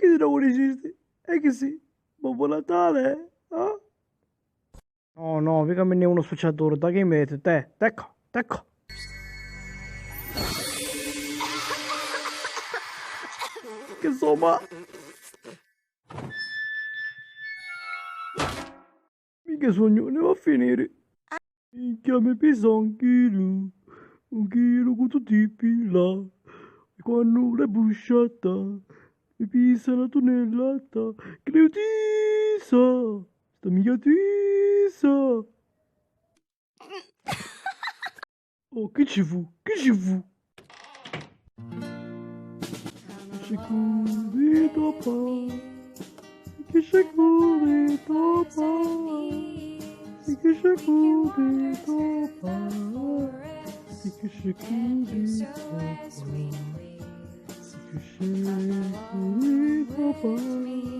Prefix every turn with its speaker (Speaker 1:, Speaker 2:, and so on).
Speaker 1: che di nuovo resisti? È che sì, Babbo Natale, eh? No, no, mica me ne uno spacciatore, da che mette, te, tecco, tecco. Che insomma, mica sogno, ne va a finire. Minchia, mi pesa un chilo con tutti i pila. E quando l'hai busciata, mi pesa una tonnellata. Che ne utisa, sta mica tisa. Oh, che ci fu, che ci fu? Che subito pa, che subito pa. Che subito pa, che subito pa. Che subito pa.